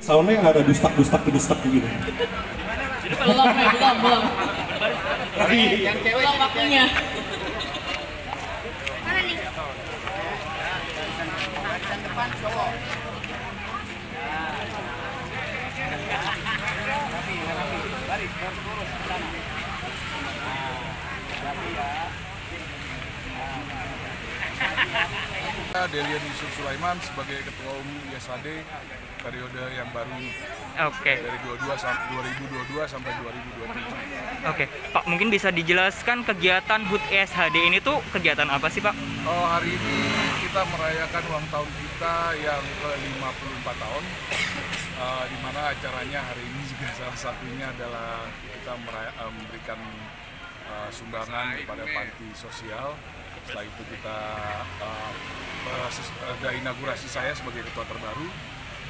soundnya ada dustak gitu. Belum. Belum waktunya. Delian Yusuf Sulaiman sebagai Ketua Umum ISHD periode yang baru ini. Oke. Dari 2022 sampai 2027. Oke, Pak, mungkin bisa dijelaskan kegiatan HUT ISHD ini tuh kegiatan apa sih, Pak? Oh, hari ini kita merayakan ulang tahun kita yang ke-54 tahun, di mana acaranya hari ini juga salah satunya adalah kita memberikan sumbangan kepada panti sosial. Setelah itu kita ada inaugurasi saya sebagai ketua terbaru,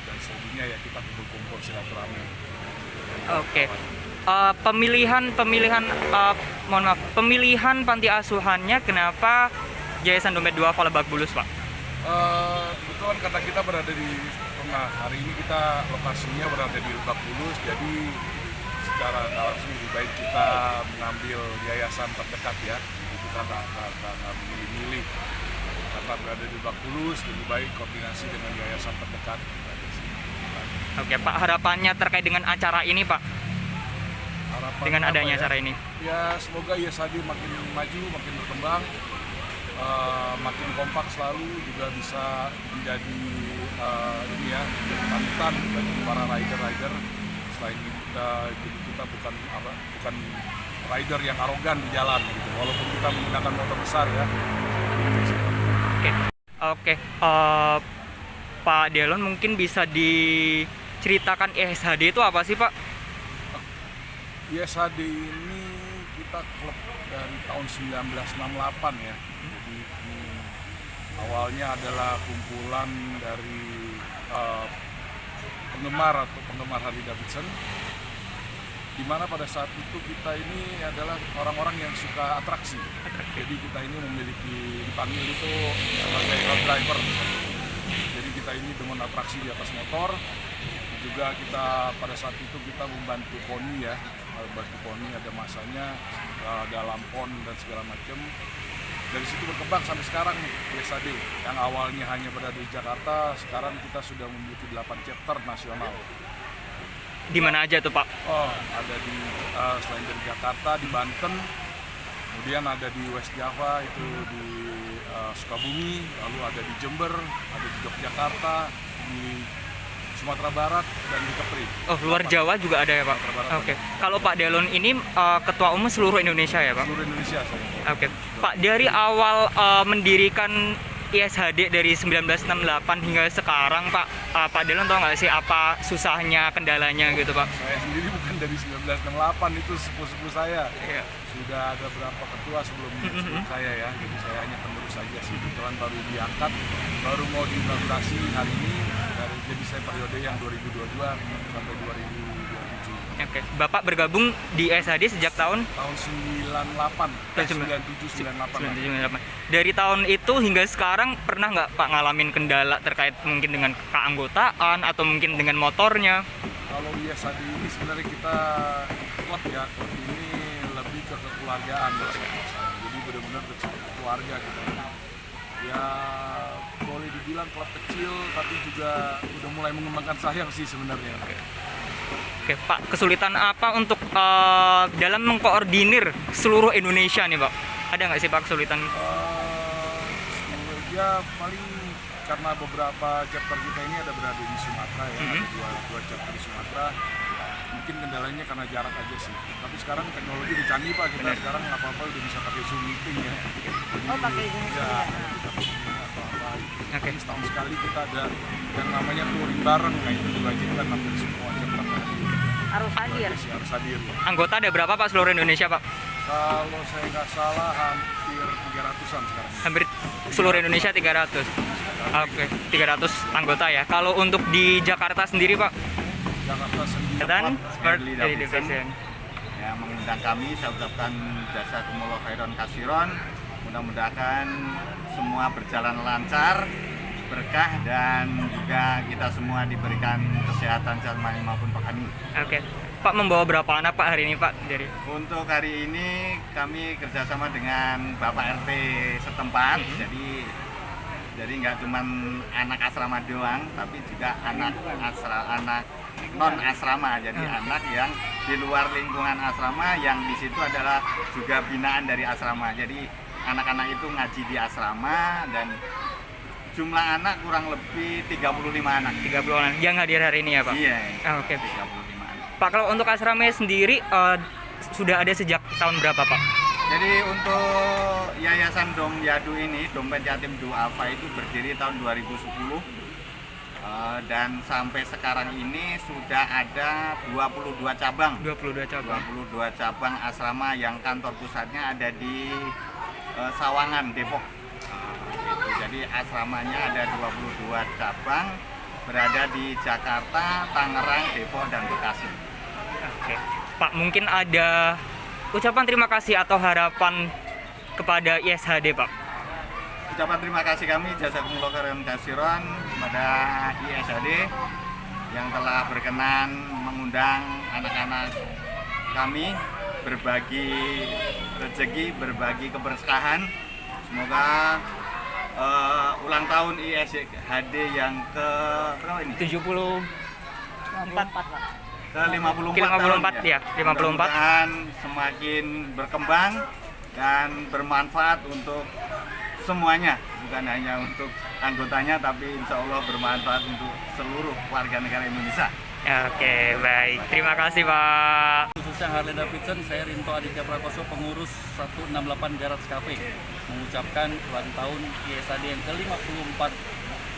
dan selebihnya ya kita kumpul-kumpul silaturahmi. Oke. Pemilihan panti asuhannya kenapa Yayasan Dompet Duafa Lebak Bulus, Pak? Kebetulan karena kita berada di tengah, hari ini kita lokasinya berada di Lebak Bulus, jadi secara langsung lebih baik kita mengambil yayasan terdekat ya. Kita nggak milih-milih, karena berada di Lebak Bulus lebih baik koordinasi dengan yayasan terdekat. Oke, Pak, harapannya terkait dengan acara ini, Pak? Harapan Dengan adanya ya? acara ini? Ya, semoga ISHD makin maju, makin berkembang, makin kompak selalu, juga bisa menjadi panutan bagi para rider. Selain kita, jadi kita bukan rider yang arogan di jalan, gitu. Walaupun kita menggunakan motor besar ya. Oke. Pak Delon mungkin bisa diceritakan ISHD itu apa sih, Pak? ISHD ini kita klub dari tahun 1968 ya. Jadi ini awalnya adalah kumpulan dari penggemar Harley Davidson, di mana pada saat itu kita ini adalah orang-orang yang suka atraksi. Jadi kita ini dipanggil itu sebagai road driver. Jadi kita ini demen atraksi di atas motor. Juga kita pada saat itu kita membantu poni ya, bantu poni ada masanya dalam pon dan segala macam. Dari situ berkembang sampai sekarang nih ISHD yang awalnya hanya berada di Jakarta, sekarang kita sudah memiliki 8 chapter nasional. Di mana aja tuh, Pak? Oh, ada di selain dari Jakarta di Banten, kemudian ada di West Java itu di Sukabumi, lalu ada di Jember, ada di Yogyakarta, di Sumatera Barat, dan di Kepri. Oh, luar Jawa juga ada ya, Pak? Oke. Kalau Pak Delon ini Ketua Umum seluruh Indonesia ya, Pak? Seluruh Indonesia saya. Oke. Pak, dari awal mendirikan ISHD dari 1968 hingga sekarang, Pak Delon tahu nggak sih apa susahnya, kendalanya gitu, Pak? Saya sendiri bukan dari 1968, itu sepuh-sepuh saya. Iya. Sudah ada berapa ketua sebelum saya ya, jadi saya hanya penerus saja sih. Kebetulan baru diangkat, baru mau diinaugurasi hari ini, jadi saya periode yang 2022 sampai 2027. Oke. Bapak bergabung di ISHD sejak tahun? Tahun 98, 97, 98. Dari tahun itu hingga sekarang pernah nggak Pak ngalamin kendala terkait mungkin dengan keanggotaan atau mungkin dengan motornya? Kalau ISHD ini sebenarnya kita klub ya, klub ini lebih ke kekeluargaan ya. Jadi benar-benar keluarga kita. Ya boleh dibilang klub kecil, tapi juga udah mulai mengembangkan sayang sih sebenarnya. Oke, Pak, kesulitan apa untuk dalam mengkoordinir seluruh Indonesia nih, Pak? Ada nggak sih, Pak, kesulitan? Ya paling karena beberapa chapter kita ini ada berada di Sumatera ya, ada dua chapter di Sumatera. Mungkin kendalanya karena jarak aja sih. Tapi sekarang teknologi udah canggih, Pak. Kita sekarang apa-apa udah bisa pakai Zoom meeting ya. Jadi, pakai Zoom meeting. Ya, kita apa-apa. Oke. Setahun sekali kita ada yang namanya touring bareng. Nah itu diwajibkan hampir semua chapter tadi. Harus hadir. Harus hadir. Anggota ada berapa, Pak, seluruh Indonesia, Pak? Kalau saya nggak salah hampir 300-an sekarang. Hampir seluruh Indonesia 300. Oke, 300 anggota ya. Kalau untuk di Jakarta sendiri, Pak? Jakarta sendiri. Dan Harley Davidson yang mengundang kami, saya ucapkan jazakumullah khairan kasiron. Mudah-mudahan semua berjalan lancar berkah dan juga kita semua diberikan kesehatan jasmani maupun rohani. Oke. Pak membawa berapa anak Pak hari ini Pak? Dari Untuk hari ini kami kerjasama dengan Bapak RT setempat, jadi nggak cuma anak asrama doang, tapi juga anak non asrama, jadi anak yang di luar lingkungan asrama yang di situ adalah juga binaan dari asrama. Jadi anak-anak itu ngaji di asrama dan jumlah anak kurang lebih 35 anak. 30 anak yang hadir hari ini ya Pak? Iya. Oke. 35 anak. Pak, kalau untuk asramanya sendiri sudah ada sejak tahun berapa Pak? Jadi untuk Yayasan Dom Yadu ini, Dompet Yatim Duafa itu berdiri tahun 2010 dan sampai sekarang ini sudah ada 22 cabang. 22 cabang. 22 cabang asrama yang kantor pusatnya ada di Sawangan, Depok. Gitu. Jadi asramanya ada 22 cabang berada di Jakarta, Tangerang, Depok, dan Bekasi. Oke. Pak, mungkin ada ucapan terima kasih atau harapan kepada ISHD Pak? Ucapan terima kasih kami jazakumullah khairan katsiran kepada ISHD yang telah berkenan mengundang anak-anak kami berbagi rezeki, berbagi keberkahan. Semoga ulang tahun ISHD yang ke berapa ini? 54 Pak. Ke 54 54 ya, 54. Mudah-mudahan semakin berkembang dan bermanfaat untuk semuanya, bukan hanya untuk anggotanya tapi insya Allah bermanfaat untuk seluruh warga negara Indonesia. Oke, baik. Terima kasih Pak. Khususnya Harley Davidson, saya Rinto Aditya Prakoso, pengurus 168 Garage Cafe, mengucapkan ulang tahun ISHD yang ke-54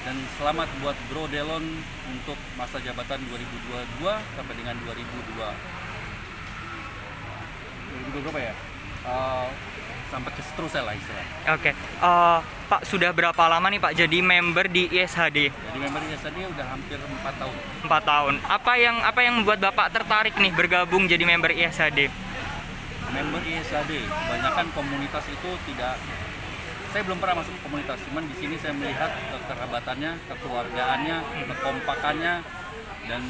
dan selamat buat Bro Delon untuk masa jabatan 2022 sampai dengan 2002 berapa ya? Sampai ke seterusnya lah istilahnya. Oke. Pak, sudah berapa lama nih Pak jadi member di ISHD? Jadi member ISHD udah hampir 4 tahun. 4 tahun. Apa yang membuat Bapak tertarik nih bergabung jadi member ISHD? Member ISHD, kebanyakan komunitas itu tidak, saya belum pernah masuk komunitas, cuman di sini saya melihat kekerabatannya, kekeluargaannya, kekompakannya, dan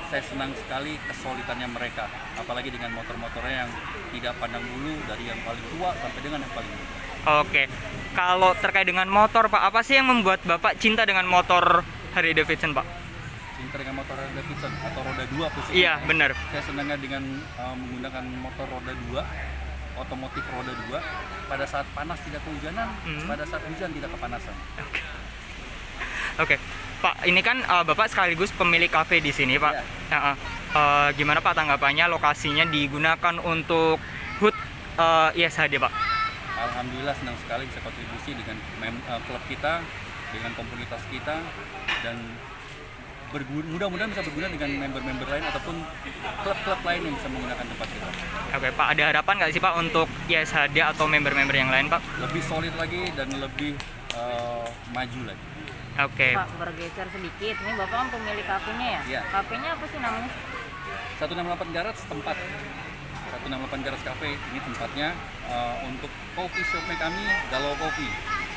saya senang sekali kesulitannya mereka, apalagi dengan motor-motornya yang tidak pandang bulu dari yang paling tua sampai dengan yang paling muda. Oke. Kalau terkait dengan motor Pak, apa sih yang membuat Bapak cinta dengan motor Harley Davidson Pak? Cinta dengan motor Harley Davidson atau roda 2 khususnya. Iya, benar. Saya senangnya dengan menggunakan motor roda 2, otomotif roda 2, pada saat panas tidak kehujanan, pada saat hujan tidak kepanasan. Oke. Pak, ini kan Bapak sekaligus pemilik kafe di sini, Pak. Ya. Gimana Pak tanggapannya lokasinya digunakan untuk HUT ISHD, Pak? Alhamdulillah senang sekali bisa kontribusi dengan klub kita, dengan komunitas kita, dan mudah-mudahan bisa berguna dengan member-member lain ataupun klub-klub lain yang bisa menggunakan tempat kita. Oke, Pak, ada harapan nggak sih Pak untuk ISHD atau member-member yang lain, Pak? Lebih solid lagi dan lebih maju lagi. Oke. Pak, bergeser sedikit. Ini Bapak kan pemilik kafenya ya? Iya. Kafenya apa sih namanya? 168 Garage tempat. 168 Garage Cafe ini tempatnya untuk coffee shopnya kami, Galau Coffee.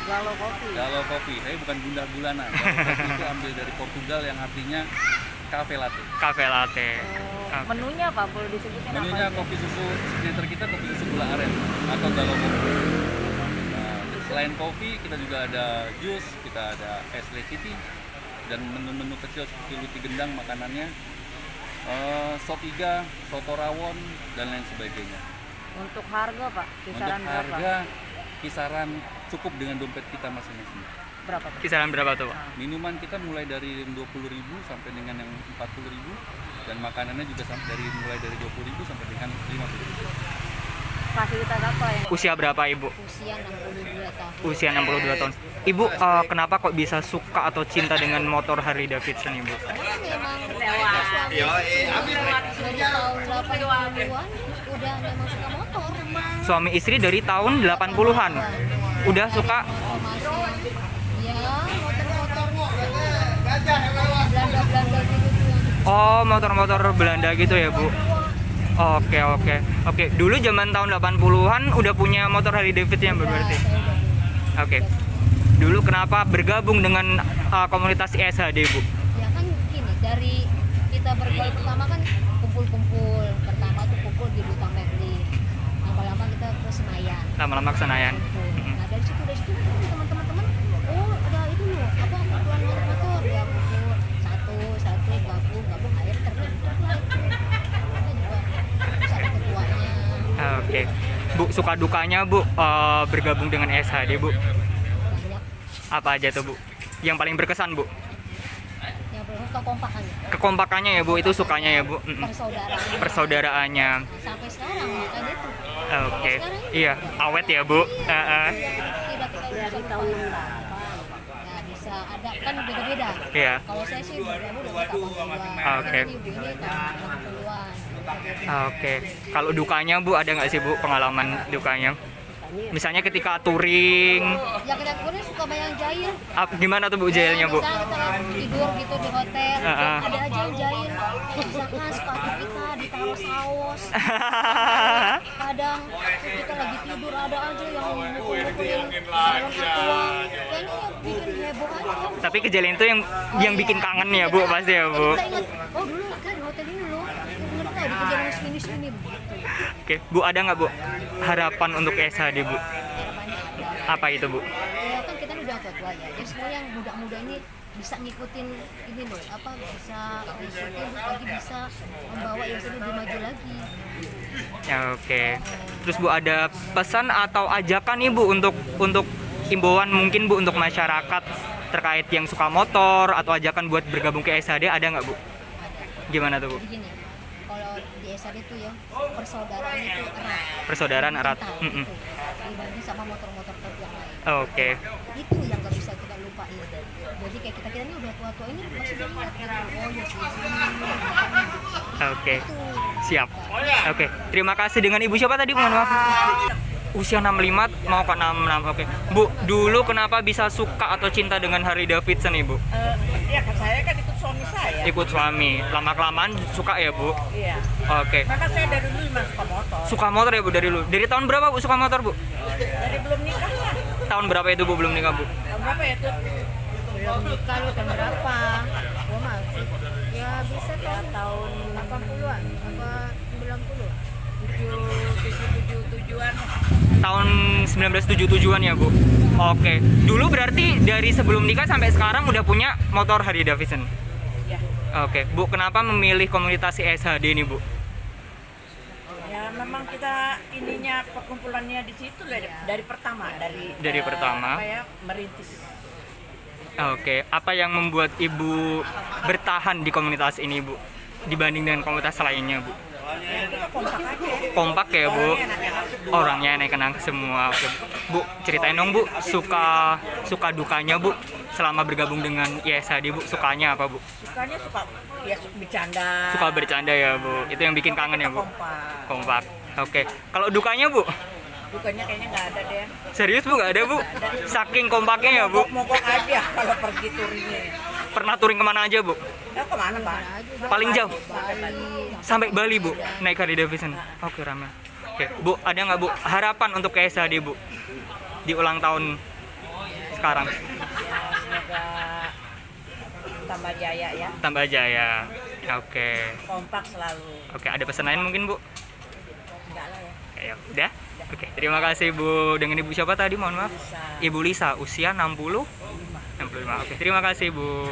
Galau Coffee. Galau Coffee, saya bukan gundah gulana. Galau Coffee itu ambil dari Portugal yang artinya cafe latte. Cafe latte. Oh, menunya apa? Boleh disebutin Menunya apa? kopi susu signature kita, kopi susu gula aren atau Galau Coffee. Nah, selain kopi kita juga ada jus, kita ada es leciti dan menu-menu kecil seperti luti gendang makanannya, sop iga, soto rawon dan lain sebagainya. Untuk harga Pak, kisaran Untuk berapa? harga kisaran cukup dengan dompet kita masing-masing. Berapa Pak? Kisaran berapa tuh, Pak? Minuman kita mulai dari 20.000 sampai dengan yang 40.000 dan makanannya juga mulai dari 20.000 sampai dengan 50.000. Fasilitas apa yang? Usia berapa Ibu? Usia 62 tahun. Usia 62 tahun. Ibu, kenapa kok bisa suka atau cinta dengan motor Harley Davidson, Ibu? Memang suami dari tahun 80-an udah memang suka motor. Suami istri dari tahun 80-an. Udah suka. Masih ya motor-motor Belanda-Belanda gitu tuh. Oh, motor-motor Belanda gitu ya, Bu. Oke. Dulu zaman tahun 80-an udah punya motor Harley Davidson berarti. Oke. Dulu kenapa bergabung dengan komunitas ISHD, Bu? Ya kan gini, dari kita bergaul pertama kan kumpul-kumpul. Pertama tuh kumpul di Duta Merli. Lama-lama kita ke Senayan. Lama-lama ke Senayan. Kumpul. Nah dari situ kan teman-teman, oh ada itu loh, apa kumpulan motor ya, kumpul satu gabung akhirnya terbentuk lah itu. Kita juga terus ada ketuanya. Oke. Bu, suka dukanya Bu bergabung dengan ISHD, Bu? Banyak Apa aja tuh, Bu? Yang paling berkesan, Bu? yang belum kekompakannya, Kekompakannya ya, Bu, itu sukanya ya, Bu. persaudaraan. Persaudaraannya. Nah, sampai sekarang makanya itu. Oke. Iya, awet ya, Bu. Tidak kita bisa tahun 68. Nah, bisa ada kan beda-beda. Iya. Kalau saya sih bergabung dengan 80-an. Oke. Ini ibu ini tahun 80-an. Oke. Kalau dukanya, Bu, ada nggak sih, Bu, pengalaman dukanya? Misalnya ketika touring, Ya kita kemudian suka bayang jahil. gimana tuh, Bu, jailnya, Bu? Misalnya kita lagi tidur gitu di hotel, Heeh. ada aja yang jahil. Misalkan sepatu kita ditaruh saus. Kadang kita lagi tidur ada aja yang mukul-mukulin orang tua. Kayaknya yang bikin heboh aja. Tapi kejadian itu yang bikin kangen ya, Bu, pasti ya, Bu. Kita ingat, oh dulu kita di hotel ini loh, ingat nggak di kejadian segini begitu. Oke, Bu, ada nggak, Bu, harapan untuk ISHD, Bu? Harapannya ada. Apa itu, Bu? Ya kan kita udah tua-tua ya, jadi semua yang muda-muda ini bisa ngikutin ini loh, apa bisa ngikutin lagi bisa membawa yang lebih maju lagi. Ya, oke. Terus, Bu, ada pesan atau ajakan nih, Bu, untuk imbauan mungkin, Bu, untuk masyarakat terkait yang suka motor atau ajakan buat bergabung ke ISHD, ada nggak, Bu? Gimana tuh, Bu? Jadi gini, kalau di SAD itu ya persaudaraan itu erat. Persaudaraan erat. Kental Mm-mm. gitu. Dibanding sama motor-motor klub yang lain. Oke. Itu yang gak bisa kita lupain. Jadi kayak kita ini udah tua-tua ini masih ingat gitu. Oh ya sih. Oke. Itu. Siap. Oke. Terima kasih. Dengan Ibu siapa tadi? Mohon maaf. Usia 65 mau ke 66. Oke. Bu, dulu kenapa bisa suka atau cinta dengan Harley Davidson, Ibu? Ya kan saya kan ikut suami saya. Ikut suami. Lama-kelamaan suka ya, Bu? Iya. Oke. Karena saya dari dulu memang suka motor. Suka motor ya, Bu, dari dulu. Dari tahun berapa, Bu, suka motor, Bu? Dari belum nikah lah. Tahun berapa itu, Bu, belum nikah, Bu? Tahun berapa ya tuh? Belum nikah lu tahun berapa? Gua masih. Ya bisa tahun 80-an apa 90? 7-7-7-an. Tahun 1977-an ya, Bu? Oke. Dulu berarti dari sebelum nikah sampai sekarang udah punya motor Harley Davidson? Ya. Oke. Bu, kenapa memilih komunitas ISHD ini, Bu? Ya memang kita ininya perkumpulannya di situ dari pertama Dari pertama. Apa ya, merintis. Oke. Apa yang membuat Ibu bertahan di komunitas ini, Bu? Dibanding dengan komunitas lainnya, Bu? Ya, kita kompak aja. Kompak ya, Bu? Orangnya enak-enak semua. Oke, Bu, ceritain dong, Bu, suka dukanya, Bu, selama bergabung dengan ISHD, Bu. Sukanya apa, Bu? Sukanya suka ya bercanda. Suka bercanda ya, Bu. Itu yang bikin kangen ya, Bu? Kompak. Kompak. Oke. Kalau dukanya, Bu? Dukanya kayaknya nggak ada deh. Serius, Bu, nggak ada, Bu? Saking kompaknya ya, Bu? Mogok aja kalau pergi touringnya. Pernah touring kemana aja, Bu? Ya kemana Pak? Paling jauh? Bali. Sampai Bali, Bu, naik Harley Davidson. Oke, ramai. Oke, Bu, ada nggak, Bu, harapan untuk ISHD, Bu, di ulang tahun sekarang? Semoga tambah jaya ya. Tambah jaya. Oke. Kompak selalu. Oke, ada pesan lain mungkin, Bu? Enggak lah ya. Oke, udah? Oke, terima kasih, Bu. Dengan Ibu siapa tadi? Mohon maaf. Bisa. Ibu Lisa, usia 65. Oke, terima kasih, Bu.